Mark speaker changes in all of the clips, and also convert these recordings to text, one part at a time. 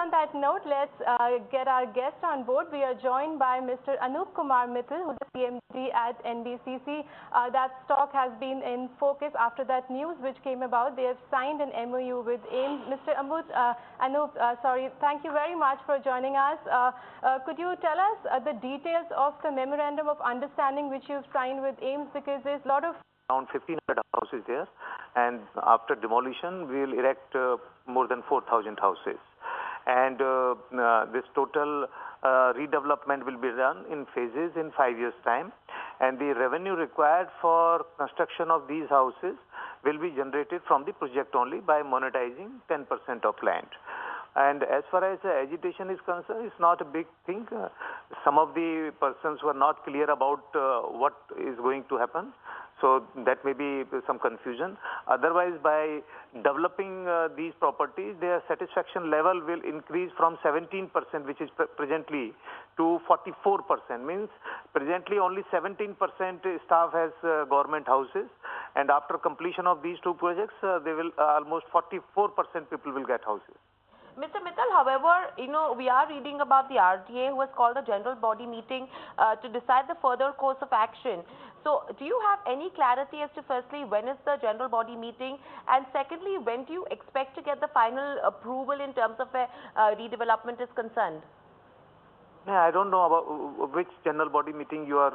Speaker 1: on that note, let's get our guest on board. We are joined by Mr. Anup Kumar Mittal, who is the CMD at NBCC. That stock has been in focus after that news which came about. They have signed an MOU with AIIMS. Mr. Anup, thank you very much for joining us. Could you tell us the details of the memorandum of understanding which you've signed with AIIMS, because there's a lot of
Speaker 2: around 1,500 houses there, and after demolition we will erect more than 4,000 houses, and this total redevelopment will be done in phases in 5 years' time, and the revenue required for construction of these houses will be generated from the project only by monetizing 10% of land. And as far as agitation is concerned, it's not a big thing. Some of the persons were not clear about what is going to happen, so that may be some confusion. Otherwise, by developing these properties, their satisfaction level will increase from 17%, which is presently, to 44%. Means presently only 17% staff has government houses, and after completion of these two projects, they will almost 44% people will get houses.
Speaker 3: Mr. Mittal, however, we are reading about the RTA who has called a general body meeting to decide the further course of action. So, do you have any clarity as to, firstly, when is the general body meeting, and secondly, when do you expect to get the final approval in terms of where redevelopment is concerned?
Speaker 2: Yeah, I don't know about which general body meeting you are,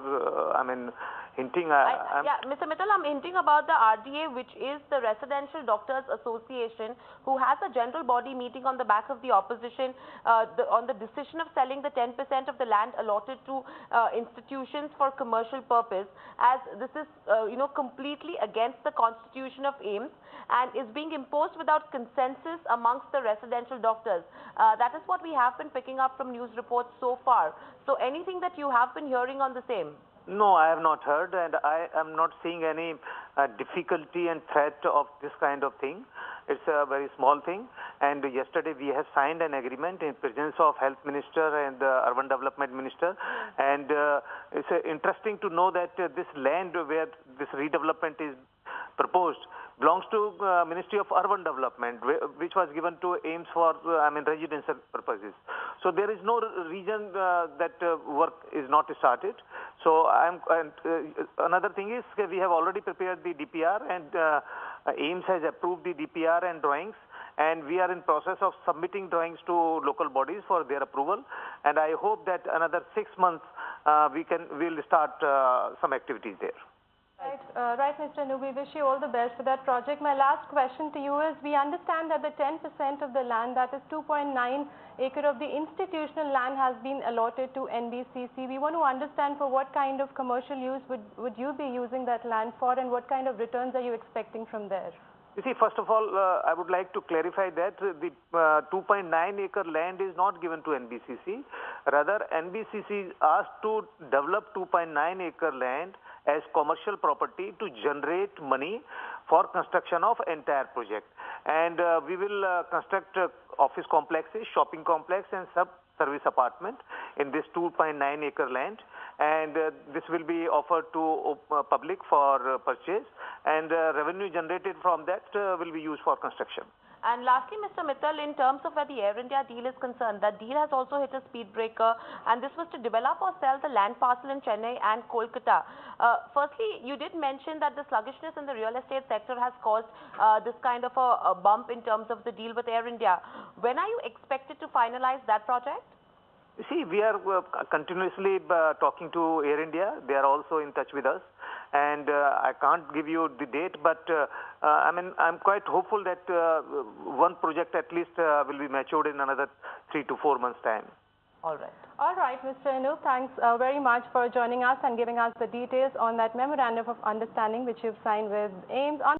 Speaker 2: hinting.
Speaker 3: Yeah, Mr. Mittal, I'm hinting about the RDA, which is the Residential Doctors Association, who has a general body meeting on the back of the opposition on the decision of selling the 10% of the land allotted to institutions for commercial purpose, as this is, completely against the constitution of AIIMS and is being imposed without consensus amongst the residential doctors. That is what we have been picking up from news reports so far. So anything that you have been hearing on the same?
Speaker 2: No, I have not heard, and I am not seeing any difficulty and threat of this kind of thing. It's a very small thing, and yesterday we have signed an agreement in presence of Health Minister and Urban Development Minister, and it's interesting to know that this land where this redevelopment is proposed belongs to Ministry of Urban Development, which was given to AIIMS for residential purposes. So there is no reason that work is not started. So another thing is we have already prepared the DPR, and AIIMS has approved the DPR and drawings, and we are in process of submitting drawings to local bodies for their approval, and I hope that another 6 months we'll start some activities there.
Speaker 1: Right, Mr. Anup, we wish you all the best for that project. My last question to you is, we understand that the 10% of the land, that is 2.9 acre of the institutional land, has been allotted to NBCC. We want to understand for what kind of commercial use would you be using that land for, and what kind of returns are you expecting from there?
Speaker 2: You see, first of all, I would like to clarify that the 2.9 acre land is not given to NBCC. Rather, NBCC is asked to develop 2.9 acre land as commercial property to generate money for construction of entire project. And we will construct office complexes, shopping complex, and service apartment in this 2.9 acre land, and this will be offered to public for purchase, and revenue generated from that will be used for construction.
Speaker 3: And lastly, Mr. Mittal, in terms of where the Air India deal is concerned, that deal has also hit a speed breaker, and this was to develop or sell the land parcel in Chennai and Kolkata. Firstly, you did mention that the sluggishness in the real estate sector has caused this kind of a bump in terms of the deal with Air India. When are you expected to finalize that project?
Speaker 2: You see, we are continuously talking to Air India. They are also in touch with us, and I can't give you the date, but I'm quite hopeful that one project at least will be matured in another 3 to 4 months' time.
Speaker 1: All right. All right, Mr. Anup, thanks very much for joining us and giving us the details on that memorandum of understanding which you've signed with AIIMS.